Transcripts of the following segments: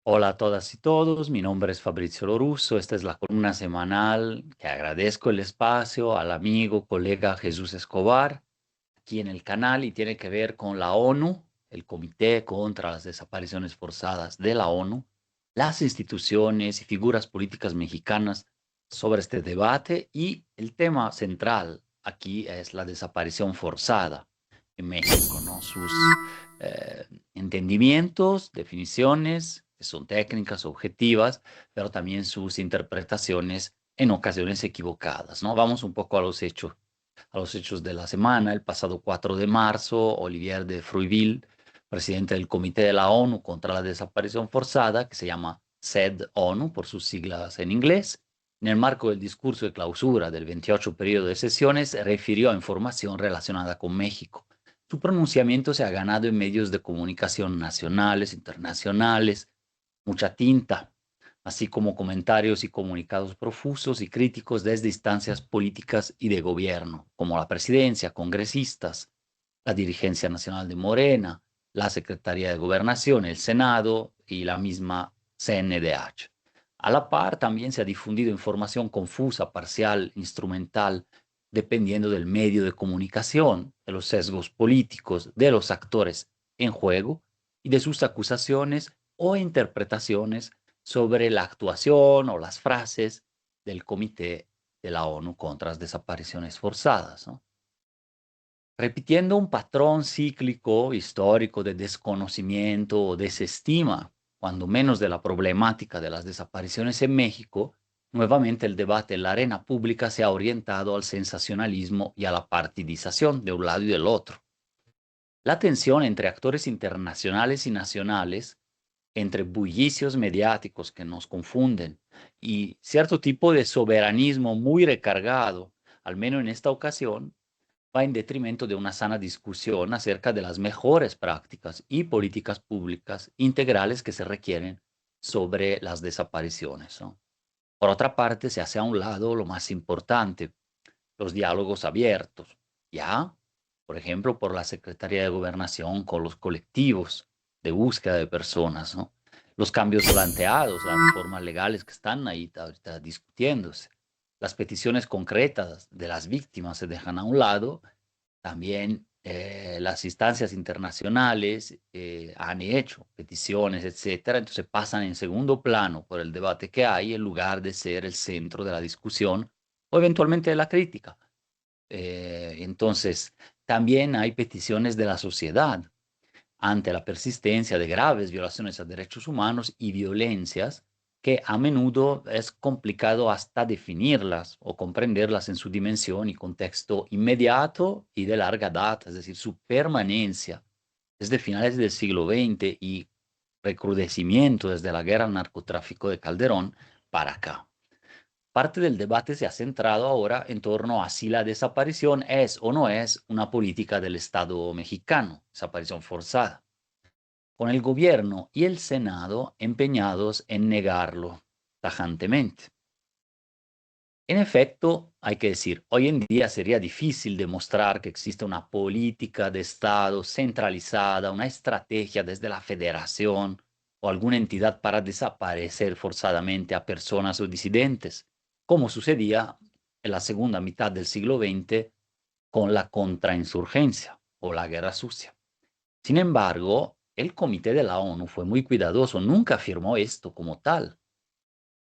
Hola a todas y todos, mi nombre es Fabrizio Lorusso, esta es la columna semanal que agradezco el espacio al amigo, colega Jesús Escobar aquí en el canal y tiene que ver con la ONU, el Comité contra las Desapariciones Forzadas de la ONU, las instituciones y figuras políticas mexicanas sobre este debate y el tema central aquí es la desaparición forzada en México, ¿no? Sus entendimientos, definiciones, que son técnicas, objetivas, pero también sus interpretaciones en ocasiones equivocadas, ¿no? Vamos un poco a los hechos de la semana. El pasado 4 de marzo, Olivier de Fruiville, presidente del Comité de la ONU contra la Desaparición Forzada, que se llama CED-ONU por sus siglas en inglés, en el marco del discurso de clausura del 28 periodo de sesiones, refirió a información relacionada con México. Su pronunciamiento se ha ganado en medios de comunicación nacionales, internacionales, mucha tinta, así como comentarios y comunicados profusos y críticos desde instancias políticas y de gobierno, como la presidencia, congresistas, la dirigencia nacional de Morena, la Secretaría de Gobernación, el Senado y la misma CNDH. A la par, también se ha difundido información confusa, parcial, instrumental, dependiendo del medio de comunicación, de los sesgos políticos, de los actores en juego y de sus acusaciones o interpretaciones sobre la actuación o las frases del Comité de la ONU contra las Desapariciones Forzadas, ¿no? Repitiendo un patrón cíclico histórico de desconocimiento o desestima, cuando menos de la problemática de las desapariciones en México, nuevamente el debate en la arena pública se ha orientado al sensacionalismo y a la partidización de un lado y del otro. La tensión entre actores internacionales y nacionales, entre bullicios mediáticos que nos confunden y cierto tipo de soberanismo muy recargado, al menos en esta ocasión, va en detrimento de una sana discusión acerca de las mejores prácticas y políticas públicas integrales que se requieren sobre las desapariciones, ¿no? Por otra parte, se hace a un lado lo más importante, los diálogos abiertos, ¿ya? Por ejemplo, por la Secretaría de Gobernación con los colectivos de búsqueda de personas, ¿no? Los cambios planteados, las reformas legales que están ahí ahorita discutiéndose, las peticiones concretas de las víctimas se dejan a un lado, también las instancias internacionales han hecho peticiones, etcétera, entonces pasan en segundo plano por el debate que hay en lugar de ser el centro de la discusión o eventualmente de la crítica. Entonces, también hay peticiones de la sociedad ante la persistencia de graves violaciones a derechos humanos y violencias que a menudo es complicado hasta definirlas o comprenderlas en su dimensión y contexto inmediato y de larga data, es decir, su permanencia desde finales del siglo XX y recrudecimiento desde la guerra al narcotráfico de Calderón para acá. Parte del debate se ha centrado ahora en torno a si la desaparición es o no es una política del Estado mexicano, desaparición forzada, con el gobierno y el Senado empeñados en negarlo tajantemente. En efecto, hay que decir, hoy en día sería difícil demostrar que existe una política de Estado centralizada, una estrategia desde la federación o alguna entidad para desaparecer forzadamente a personas o disidentes, como sucedía en la segunda mitad del siglo XX con la contrainsurgencia o la guerra sucia. Sin embargo, el Comité de la ONU fue muy cuidadoso, nunca afirmó esto como tal,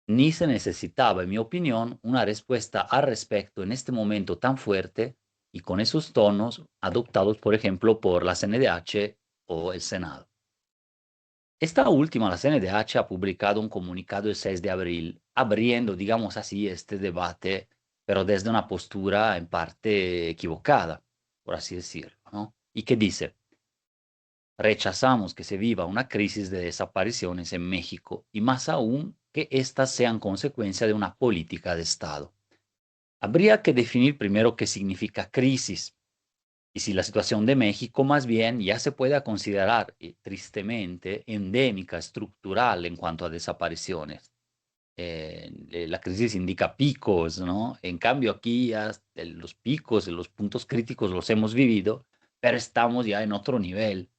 ni se necesitaba, en mi opinión, una respuesta al respecto en este momento tan fuerte y con esos tonos adoptados, por ejemplo, por la CNDH o el Senado. Esta última, la CNDH, ha publicado un comunicado el 6 de abril, abriendo, digamos así, este debate, pero desde una postura en parte equivocada, por así decirlo, ¿no? Y que dice: rechazamos que se viva una crisis de desapariciones en México y más aún que éstas sean consecuencia de una política de Estado. Habría que definir primero qué significa crisis y si la situación de México más bien ya se puede considerar tristemente endémica, estructural en cuanto a desapariciones. La crisis indica picos, ¿no? En cambio aquí ya los picos, los puntos críticos los hemos vivido, pero estamos ya en otro nivel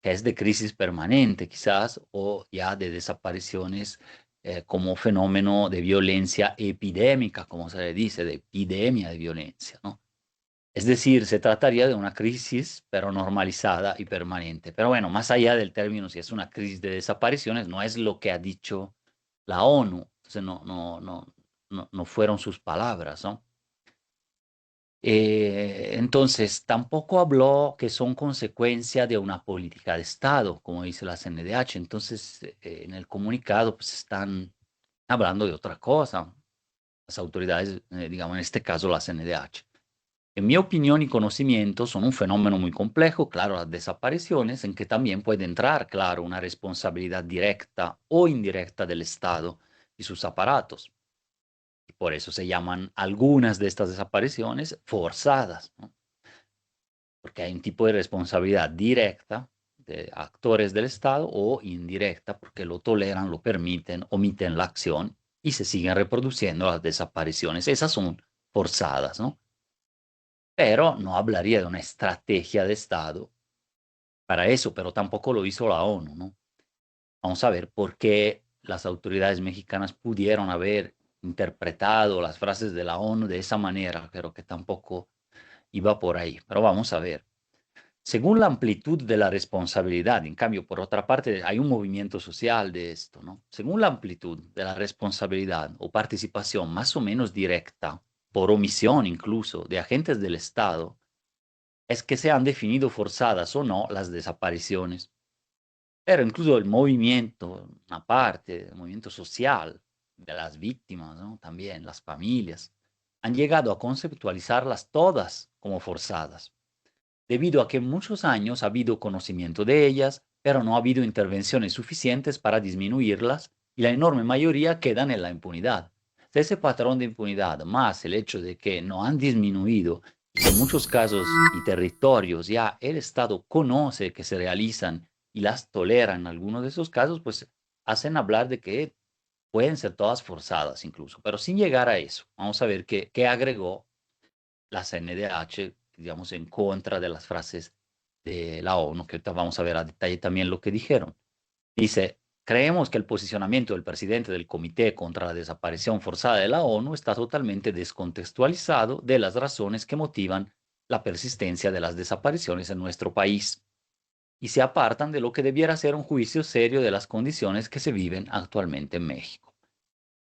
que es de crisis permanente quizás, o ya de desapariciones como fenómeno de violencia epidémica, como se le dice, de epidemia de violencia, ¿no? Es decir, se trataría de una crisis, pero normalizada y permanente. Pero bueno, más allá del término, si es una crisis de desapariciones, no es lo que ha dicho la ONU. Entonces, no fueron sus palabras, ¿no? Entonces, tampoco habló que son consecuencia de una política de Estado, como dice la CNDH. Entonces, en el comunicado, pues están hablando de otra cosa, las autoridades, digamos, en este caso la CNDH. En mi opinión y conocimiento son un fenómeno muy complejo, claro, las desapariciones, en que también puede entrar, claro, una responsabilidad directa o indirecta del Estado y sus aparatos. Y por eso se llaman algunas de estas desapariciones forzadas, ¿no? Porque hay un tipo de responsabilidad directa de actores del Estado o indirecta porque lo toleran, lo permiten, omiten la acción y se siguen reproduciendo las desapariciones. Esas son forzadas, ¿no? Pero no hablaría de una estrategia de Estado para eso, pero tampoco lo hizo la ONU, ¿no? Vamos a ver por qué las autoridades mexicanas pudieron haber interpretado las frases de la ONU de esa manera, pero que tampoco iba por ahí. Pero vamos a ver. Según la amplitud de la responsabilidad, en cambio, por otra parte, hay un movimiento social de esto, ¿no? Según la amplitud de la responsabilidad o participación más o menos directa, por omisión incluso, de agentes del Estado, es que se han definido forzadas o no las desapariciones. Pero incluso el movimiento, una parte del movimiento social de las víctimas, ¿no? También las familias, han llegado a conceptualizarlas todas como forzadas, debido a que en muchos años ha habido conocimiento de ellas, pero no ha habido intervenciones suficientes para disminuirlas y la enorme mayoría quedan en la impunidad. Ese patrón de impunidad, más el hecho de que no han disminuido y en muchos casos y territorios ya el Estado conoce que se realizan y las tolera en algunos de esos casos, pues hacen hablar de que pueden ser todas forzadas incluso, pero sin llegar a eso. Vamos a ver qué agregó la CNDH, digamos, en contra de las frases de la ONU, que ahorita vamos a ver a detalle también lo que dijeron. Dice, creemos que el posicionamiento del presidente del Comité contra la Desaparición Forzada de la ONU está totalmente descontextualizado de las razones que motivan la persistencia de las desapariciones en nuestro país y se apartan de lo que debiera ser un juicio serio de las condiciones que se viven actualmente en México.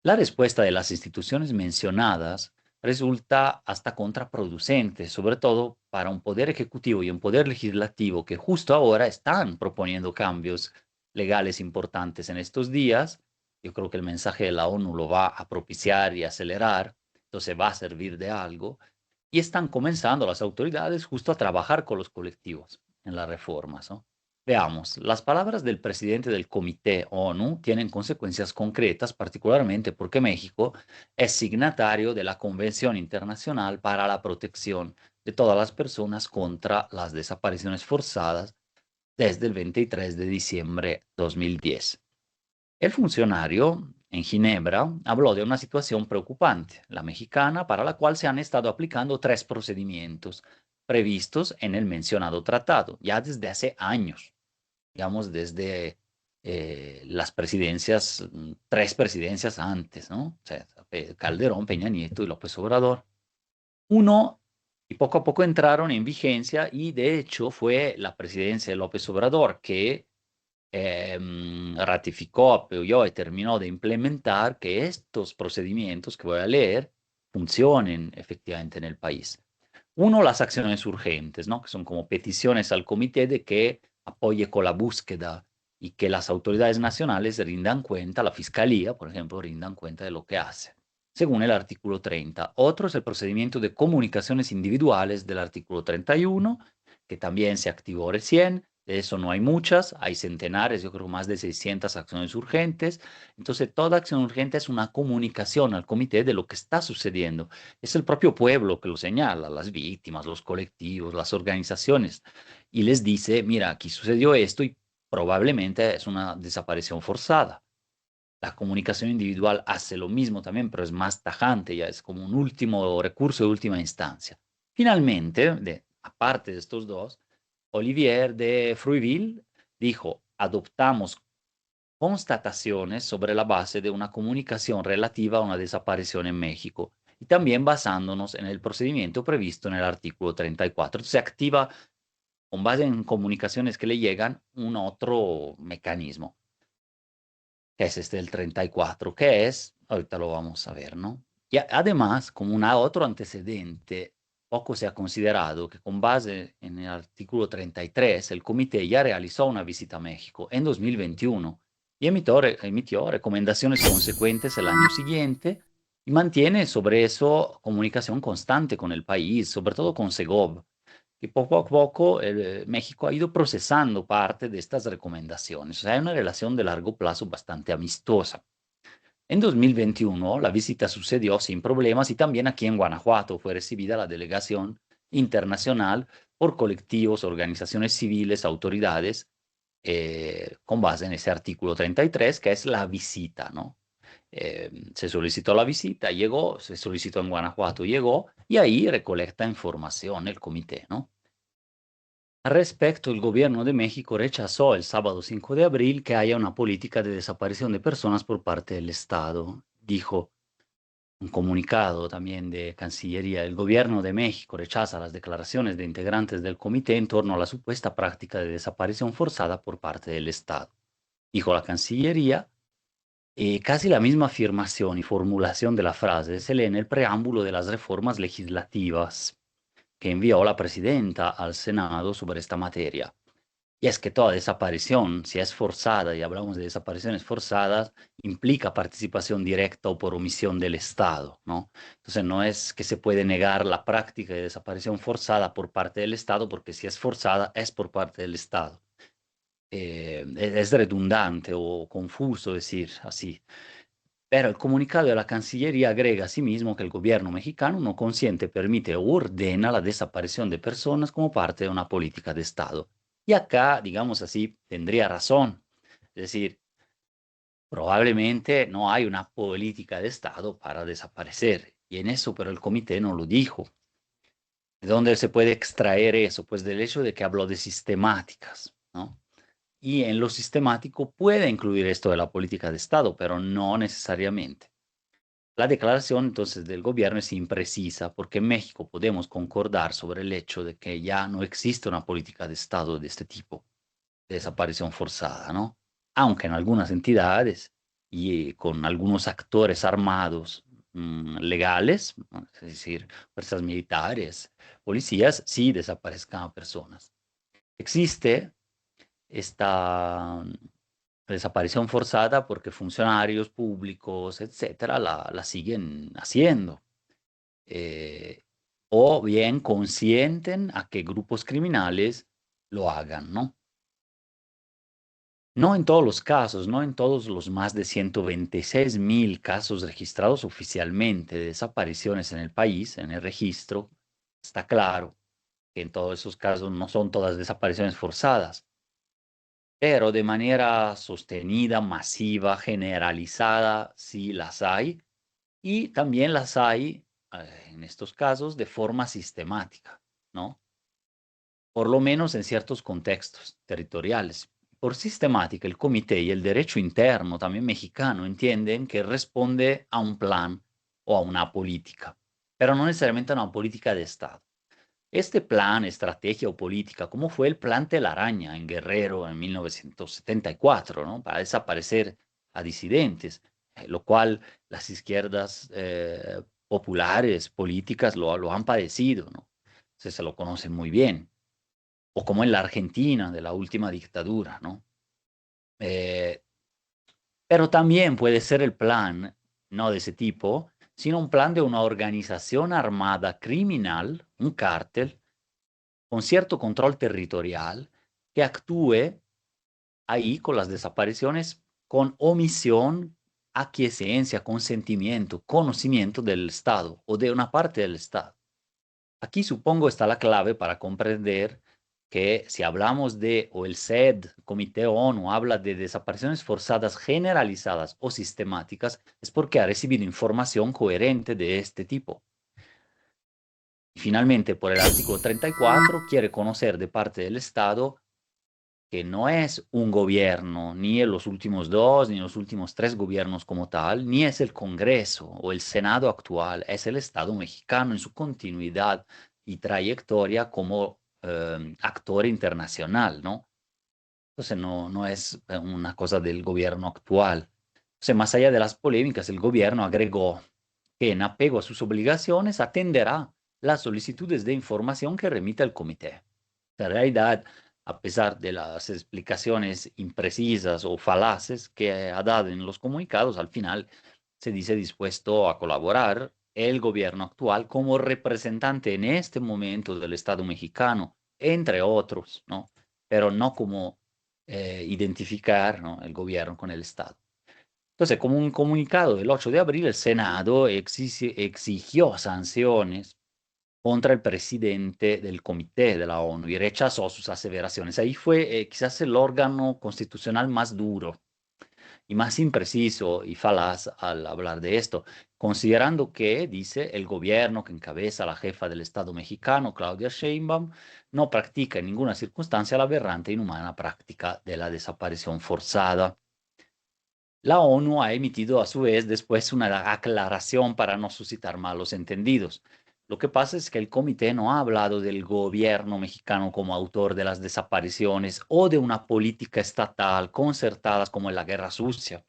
La respuesta de las instituciones mencionadas resulta hasta contraproducente, sobre todo para un poder ejecutivo y un poder legislativo que justo ahora están proponiendo cambios legales importantes en estos días. Yo creo que el mensaje de la ONU lo va a propiciar y acelerar, entonces va a servir de algo. Y están comenzando las autoridades justo a trabajar con los colectivos en las reformas, ¿no? Veamos, las palabras del presidente del Comité ONU tienen consecuencias concretas, particularmente porque México es signatario de la Convención Internacional para la Protección de todas las personas contra las desapariciones forzadas desde el 23 de diciembre de 2010. El funcionario en Ginebra habló de una situación preocupante, la mexicana, para la cual se han estado aplicando 3 procedimientos previstos en el mencionado tratado, ya desde hace años, digamos, desde las presidencias, 3 presidencias antes, ¿no? O sea, Calderón, Peña Nieto y López Obrador. Uno, y poco a poco entraron en vigencia y de hecho fue la presidencia de López Obrador que ratificó, apoyó y terminó de implementar que estos procedimientos que voy a leer funcionen efectivamente en el país. Uno, las acciones urgentes, ¿no? Que son como peticiones al comité de que apoye con la búsqueda y que las autoridades nacionales rindan cuenta, la fiscalía, por ejemplo, rindan cuenta de lo que hace, según el artículo 30. Otro es el procedimiento de comunicaciones individuales del artículo 31, que también se activó recién. De eso no hay muchas, hay centenares, yo creo más de 600 acciones urgentes. Entonces, toda acción urgente es una comunicación al comité de lo que está sucediendo. Es el propio pueblo que lo señala, las víctimas, los colectivos, las organizaciones, y les dice, mira, aquí sucedió esto y probablemente es una desaparición forzada. La comunicación individual hace lo mismo también, pero es más tajante, ya es como un último recurso de última instancia. Finalmente, aparte de estos dos, Olivier de Fruiville dijo, adoptamos constataciones sobre la base de una comunicación relativa a una desaparición en México y también basándonos en el procedimiento previsto en el artículo 34. Se activa con base en comunicaciones que le llegan un otro mecanismo, que es este del 34, que es, ahorita lo vamos a ver, ¿no? Y además, como un otro antecedente, poco se ha considerado que con base en el artículo 33, el comité ya realizó una visita a México en 2021 y emitió recomendaciones consecuentes el año siguiente y mantiene sobre eso comunicación constante con el país, sobre todo con Segov, que poco a poco México ha ido procesando parte de estas recomendaciones. O sea, hay una relación de largo plazo bastante amistosa. En 2021 la visita sucedió sin problemas y también aquí en Guanajuato fue recibida la delegación internacional por colectivos, organizaciones civiles, autoridades, con base en ese artículo 33, que es la visita, ¿no? Se solicitó la visita, llegó, se solicitó en Guanajuato, llegó, y ahí recolecta información el comité, ¿no? Al respecto, el gobierno de México rechazó el sábado 5 de abril que haya una política de desaparición de personas por parte del Estado. Dijo un comunicado también de Cancillería. El gobierno de México rechaza las declaraciones de integrantes del comité en torno a la supuesta práctica de desaparición forzada por parte del Estado. Dijo la Cancillería, casi la misma afirmación y formulación de la frase se lee en el preámbulo de las reformas legislativas que envió la presidenta al Senado sobre esta materia. Y es que toda desaparición, si es forzada, y hablamos de desapariciones forzadas, implica participación directa o por omisión del Estado, ¿no? Entonces no es que se puede negar la práctica de desaparición forzada por parte del Estado, porque si es forzada es por parte del Estado. Es redundante o confuso decir así. Pero el comunicado de la Cancillería agrega asimismo que el gobierno mexicano no consiente, permite o ordena la desaparición de personas como parte de una política de Estado. Y acá, digamos así, tendría razón. Es decir, probablemente no hay una política de Estado para desaparecer. Y en eso, pero el comité no lo dijo. ¿De dónde se puede extraer eso? Pues del hecho de que habló de sistemáticas, ¿no? Y en lo sistemático puede incluir esto de la política de Estado, pero no necesariamente. La declaración entonces del gobierno es imprecisa porque en México podemos concordar sobre el hecho de que ya no existe una política de Estado de este tipo, de desaparición forzada, ¿no? Aunque en algunas entidades y con algunos actores armados legales, ¿no? Es decir, fuerzas militares, policías, sí desaparezcan a personas. Existe esta desaparición forzada porque funcionarios públicos, etcétera, la siguen haciendo. eh, o bien consienten a que grupos criminales lo hagan, ¿no? No en todos los casos, no en todos los más de 126,000 casos registrados oficialmente de desapariciones en el país, en el registro, está claro que en todos esos casos no son todas desapariciones forzadas, pero de manera sostenida, masiva, generalizada, sí las hay, y también las hay, en estos casos, de forma sistemática, ¿no? Por lo menos en ciertos contextos territoriales. Por sistemática, el comité y el derecho interno, también mexicano, entienden que responde a un plan o a una política, pero no necesariamente a una política de Estado. Este plan, estrategia o política, como fue el plan Telaraña en Guerrero en 1974, ¿no? Para desaparecer a disidentes, lo cual las izquierdas populares, políticas, lo han padecido, ¿no? Se lo conocen muy bien. O como en la Argentina de la última dictadura, ¿no? Eh, pero también puede ser el plan, no de ese tipo, sino un plan de una organización armada criminal, un cártel, con cierto control territorial, que actúe ahí con las desapariciones con omisión, aquiescencia, consentimiento, conocimiento del Estado o de una parte del Estado. Aquí supongo está la clave para comprender que si hablamos de, o el SED, Comité ONU, habla de desapariciones forzadas generalizadas o sistemáticas, es porque ha recibido información coherente de este tipo. Y finalmente, por el artículo 34, quiere conocer de parte del Estado que no es un gobierno, ni en los últimos dos, ni en los últimos tres gobiernos como tal, ni es el Congreso o el Senado actual, es el Estado mexicano en su continuidad y trayectoria como actor internacional, ¿no? Entonces no es una cosa del gobierno actual. Entonces, más allá de las polémicas, el gobierno agregó que en apego a sus obligaciones atenderá las solicitudes de información que remita el comité. En realidad, a pesar de las explicaciones imprecisas o falaces que ha dado en los comunicados, al final se dice dispuesto a colaborar el gobierno actual como representante en este momento del Estado mexicano, entre otros, ¿no? Pero no como identificar, ¿no?, el gobierno con el Estado. Entonces, como un comunicado del 8 de abril, el Senado exigió sanciones contra el presidente del comité de la ONU y rechazó sus aseveraciones. Ahí fue quizás el órgano constitucional más duro y más impreciso y falaz al hablar de esto, considerando que, dice, el gobierno que encabeza la jefa del Estado mexicano, Claudia Sheinbaum, no practica en ninguna circunstancia la aberrante e inhumana práctica de la desaparición forzada. La ONU ha emitido a su vez después una aclaración para no suscitar malos entendidos. Lo que pasa es que el comité no ha hablado del gobierno mexicano como autor de las desapariciones o de una política estatal concertada como en la Guerra Sucia,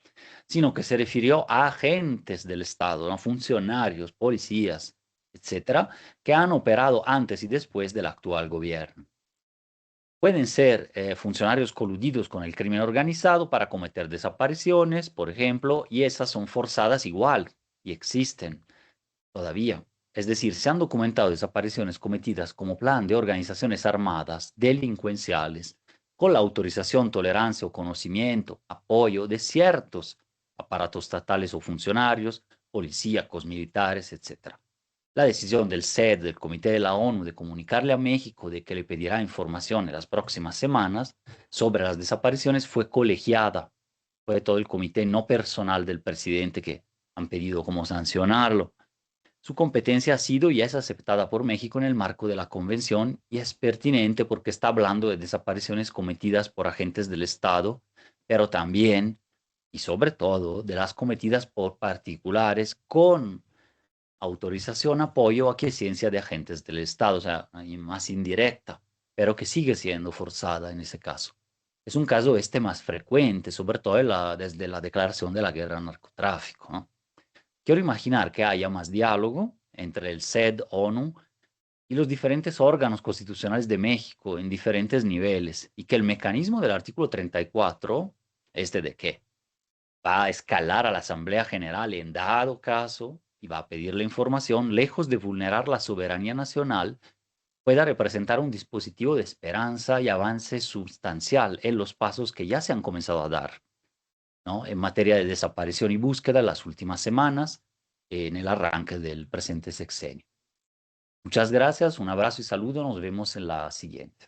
sino que se refirió a agentes del Estado, ¿no?, funcionarios, policías, etcétera, que han operado antes y después del actual gobierno. Pueden ser funcionarios coludidos con el crimen organizado para cometer desapariciones, por ejemplo, y esas son forzadas igual y existen todavía. Es decir, se han documentado desapariciones cometidas como plan de organizaciones armadas delincuenciales con la autorización, tolerancia o conocimiento, apoyo de ciertos aparatos estatales o funcionarios, policíacos, militares, etc. La decisión del SED, del Comité de la ONU, de comunicarle a México de que le pedirá información en las próximas semanas sobre las desapariciones fue colegiada. Fue todo el comité, no personal del presidente, que han pedido como sancionarlo. Su competencia ha sido y es aceptada por México en el marco de la convención y es pertinente porque está hablando de desapariciones cometidas por agentes del Estado, pero también y sobre todo de las cometidas por particulares con autorización, apoyo o aquiescencia de agentes del Estado, o sea, más indirecta, pero que sigue siendo forzada en ese caso. Es un caso este más frecuente, sobre todo desde la declaración de la guerra al narcotráfico, ¿no? Quiero imaginar que haya más diálogo entre el SED, ONU y los diferentes órganos constitucionales de México en diferentes niveles y que el mecanismo del artículo 34, este de qué, va a escalar a la Asamblea General en dado caso y va a pedir la información, lejos de vulnerar la soberanía nacional, pueda representar un dispositivo de esperanza y avance sustancial en los pasos que ya se han comenzado a dar, ¿no?, en materia de desaparición y búsqueda en las últimas semanas, en el arranque del presente sexenio. Muchas gracias, un abrazo y saludo, nos vemos en la siguiente.